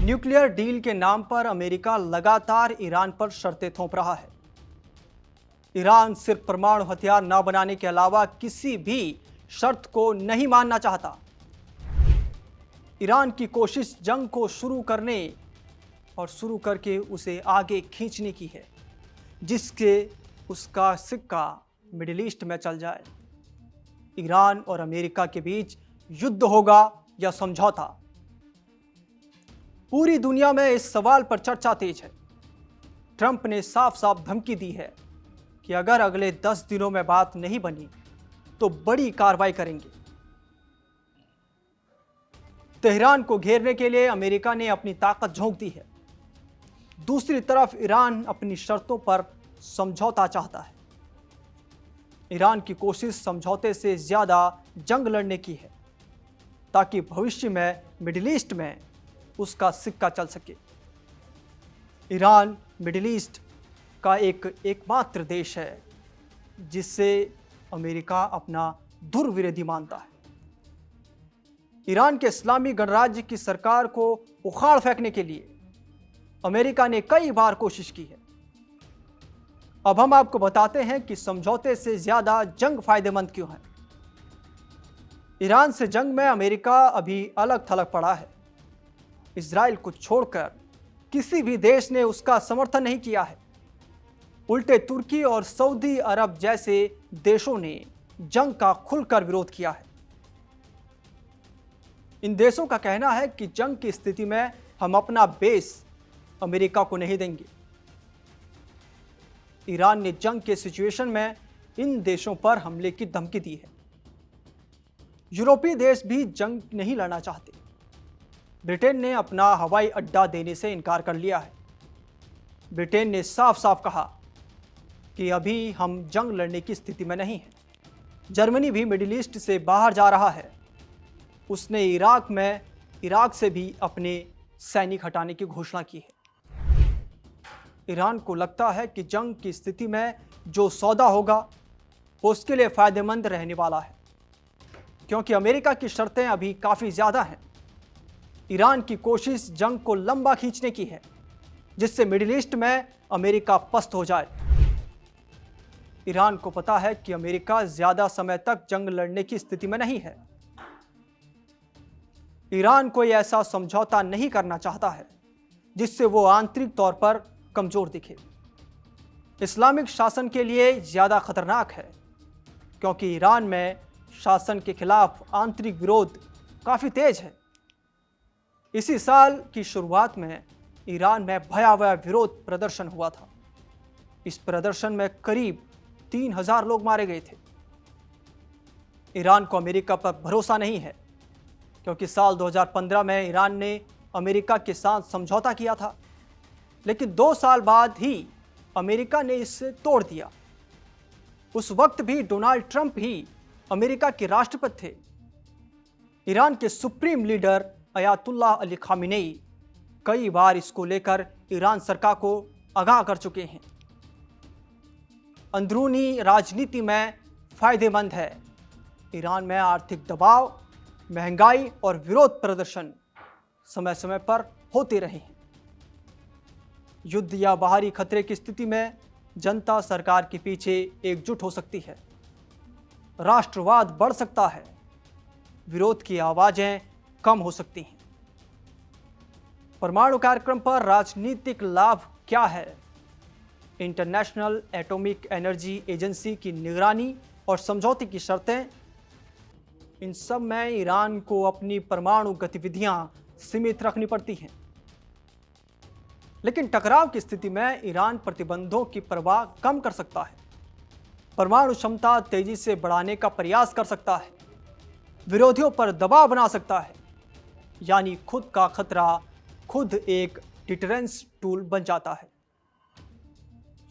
Nuclear deal के नाम पर अमेरिका लगातार ईरान पर शर्तें थोप रहा है। ईरान सिर्फ परमाणु हथियार न बनाने के अलावा किसी भी शर्त को नहीं मानना चाहता। ईरान की कोशिश जंग को शुरू करने और शुरू करके उसे आगे खींचने की है, जिसके उसका सिक्का मिडिल ईस्ट में चल जाए। ईरान और अमेरिका के बीच युद्ध होगा या समझौता? पूरी दुनिया में इस सवाल पर चर्चा तेज है। ट्रंप ने साफ साफ धमकी दी है कि अगर अगले 10 दिनों में बात नहीं बनी तो बड़ी कार्रवाई करेंगे। तेहरान को घेरने के लिए अमेरिका ने अपनी ताकत झोंक दी है। दूसरी तरफ ईरान अपनी शर्तों पर समझौता चाहता है। ईरान की कोशिश समझौते से ज्यादा जंग लड़ने की है, ताकि भविष्य में मिडिल ईस्ट में उसका सिक्का चल सके। ईरान मिडिल ईस्ट का एकमात्र देश है जिसे अमेरिका अपना दुर्विरोधी मानता है। ईरान के इस्लामी गणराज्य की सरकार को उखाड़ फेंकने के लिए अमेरिका ने कई बार कोशिश की है। अब हम आपको बताते हैं कि समझौते से ज्यादा जंग फायदेमंद क्यों है। ईरान से जंग में अमेरिका अभी अलग थलग पड़ा है। इजराइल को छोड़कर किसी भी देश ने उसका समर्थन नहीं किया है। उल्टे तुर्की और सऊदी अरब जैसे देशों ने जंग का खुलकर विरोध किया है। इन देशों का कहना है कि जंग की स्थिति में हम अपना बेस अमेरिका को नहीं देंगे। ईरान ने जंग के सिचुएशन में इन देशों पर हमले की धमकी दी है। यूरोपीय देश भी जंग नहीं लड़ना चाहते। ब्रिटेन ने अपना हवाई अड्डा देने से इनकार कर लिया है। ब्रिटेन ने साफ साफ कहा कि अभी हम जंग लड़ने की स्थिति में नहीं हैं। जर्मनी भी मिडिल ईस्ट से बाहर जा रहा है। उसने इराक से भी अपने सैनिक हटाने की घोषणा की है। ईरान को लगता है कि जंग की स्थिति में जो सौदा होगा वो उसके लिए फायदेमंद रहने वाला है, क्योंकि अमेरिका की शर्तें अभी काफ़ी ज़्यादा हैं। ईरान की कोशिश जंग को लंबा खींचने की है, जिससे मिडिल ईस्ट में अमेरिका पस्त हो जाए। ईरान को पता है कि अमेरिका ज़्यादा समय तक जंग लड़ने की स्थिति में नहीं है। ईरान कोई ऐसा समझौता नहीं करना चाहता है जिससे वो आंतरिक तौर पर कमजोर दिखे। इस्लामिक शासन के लिए ज़्यादा खतरनाक है, क्योंकि ईरान में शासन के खिलाफ आंतरिक विरोध काफ़ी तेज है। इसी साल की शुरुआत में ईरान में भयावह विरोध प्रदर्शन हुआ था। इस प्रदर्शन में करीब 3000 लोग मारे गए थे। ईरान को अमेरिका पर भरोसा नहीं है, क्योंकि साल 2015 में ईरान ने अमेरिका के साथ समझौता किया था, लेकिन 2 साल बाद ही अमेरिका ने इसे तोड़ दिया। उस वक्त भी डोनाल्ड ट्रंप ही अमेरिका के राष्ट्रपति थे। ईरान के supreme leader Ayatollah Ali Khamenei कई बार इसको लेकर ईरान सरकार को आगाह कर चुके हैं। अंदरूनी राजनीति में फायदेमंद है। ईरान में आर्थिक दबाव, महंगाई और विरोध प्रदर्शन समय समय पर होते रहे हैं। युद्ध या बाहरी खतरे की स्थिति में जनता सरकार के पीछे एकजुट हो सकती है। राष्ट्रवाद बढ़ सकता है। विरोध की आवाजें कम हो सकती हैं। परमाणु कार्यक्रम पर राजनीतिक लाभ क्या है? इंटरनेशनल एटॉमिक एनर्जी एजेंसी की निगरानी और समझौते की शर्तें, इन सब में ईरान को अपनी परमाणु गतिविधियां सीमित रखनी पड़ती हैं। लेकिन टकराव की स्थिति में ईरान प्रतिबंधों की परवाह कम कर सकता है। परमाणु क्षमता तेजी से बढ़ाने का प्रयास कर सकता है। विरोधियों पर दबाव बना सकता है। यानी खुद का खतरा खुद एक डिटरेंस टूल बन जाता है।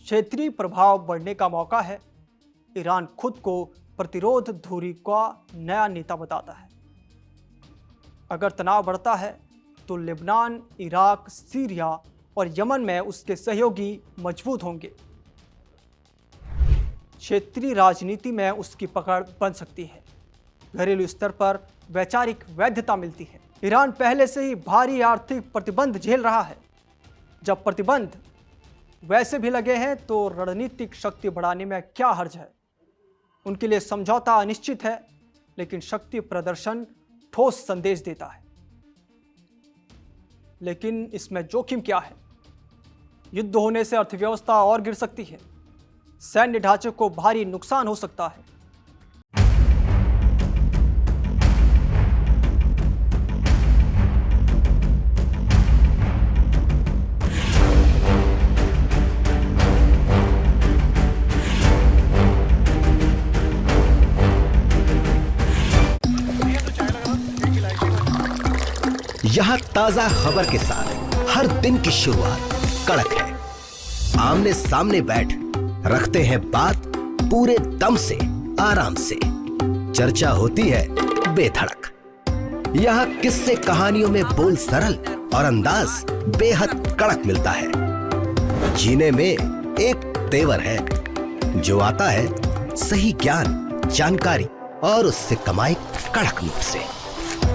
क्षेत्रीय प्रभाव बढ़ने का मौका है। ईरान खुद को प्रतिरोध धुरी का नया नेता बताता है। अगर तनाव बढ़ता है तो लेबनान, इराक, सीरिया और यमन में उसके सहयोगी मजबूत होंगे। क्षेत्रीय राजनीति में उसकी पकड़ बन सकती है। घरेलू स्तर पर वैचारिक वैधता मिलती है। ईरान पहले से ही भारी आर्थिक प्रतिबंध झेल रहा है। जब प्रतिबंध वैसे भी लगे हैं तो रणनीतिक शक्ति बढ़ाने में क्या हर्ज है। उनके लिए समझौता अनिश्चित है, लेकिन शक्ति प्रदर्शन ठोस संदेश देता है। लेकिन इसमें जोखिम क्या है? युद्ध होने से अर्थव्यवस्था और गिर सकती है, सैन्य ढांचे को भारी नुकसान हो सकता है। यहाँ ताजा खबर के साथ हर दिन की शुरुआत कड़क है। आमने सामने बैठ रखते हैं बात पूरे दम से, आराम से। चर्चा होती है बेधड़क। यहाँ किस्से कहानियों में बोल सरल और अंदाज बेहद कड़क मिलता है। जीने में एक तेवर है जो आता है सही ज्ञान, जानकारी और उससे कमाई कड़क नोट से।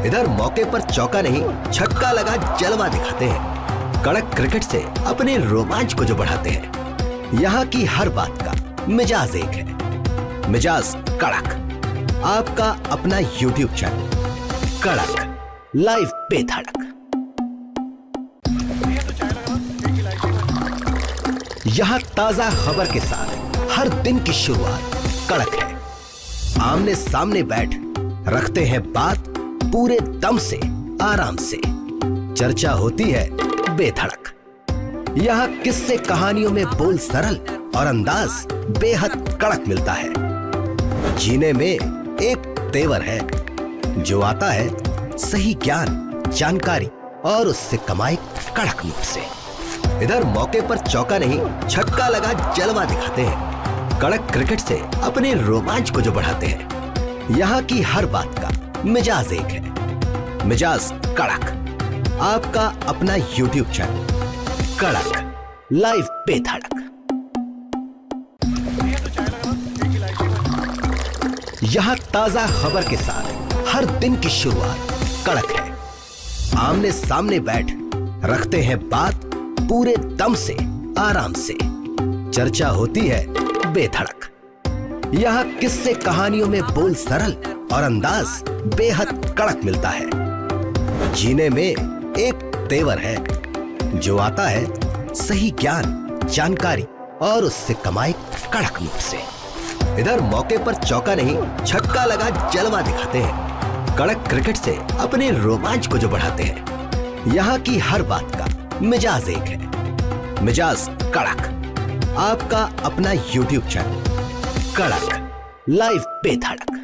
इधर मौके पर चौका नहीं, छक्का लगा जलवा दिखाते हैं। कड़क क्रिकेट से अपने रोमांच को जो बढ़ाते हैं। यहाँ की हर बात का मिजाज एक है, मिजाज कड़क। आपका अपना YouTube चैनल कड़क लाइव बेधड़क। यहाँ ताजा खबर के साथ हर दिन की शुरुआत कड़क है। आमने सामने बैठ रखते हैं बात पूरे दम से, आराम से। चर्चा होती है बेधड़क। यहाँ किस्से कहानियों में बोल सरल और अंदाज बेहद कड़क मिलता है। जीने में एक तेवर है जो आता है सही ज्ञान, जानकारी और उससे कमाई कड़क नोट से। इधर मौके पर चौका नहीं, छक्का लगा जलवा दिखाते हैं। कड़क क्रिकेट से अपने रोमांच को जो बढ़ाते हैं। यहाँ की हर बात का मिजाज एक है, मिजाज कड़क। आपका अपना YouTube चैनल कड़क लाइव बेधड़क। यहाँ ताजा खबर के साथ हर दिन की शुरुआत कड़क है। आमने सामने बैठ रखते हैं बात पूरे दम से, आराम से। चर्चा होती है बेधड़क। यहाँ किस्से कहानियों में बोल सरल और अंदाज बेहद कड़क मिलता है। जीने में एक तेवर है जो आता है सही ज्ञान, जानकारी और उससे कमाई कड़क नोट से। इधर मौके पर चौका नहीं, छक्का लगा जलवा दिखाते हैं। कड़क क्रिकेट से अपने रोमांच को जो बढ़ाते हैं। यहाँ की हर बात का मिजाज एक है, मिजाज कड़क। आपका अपना YouTube चैनल कड़क लाइव बेधड़क।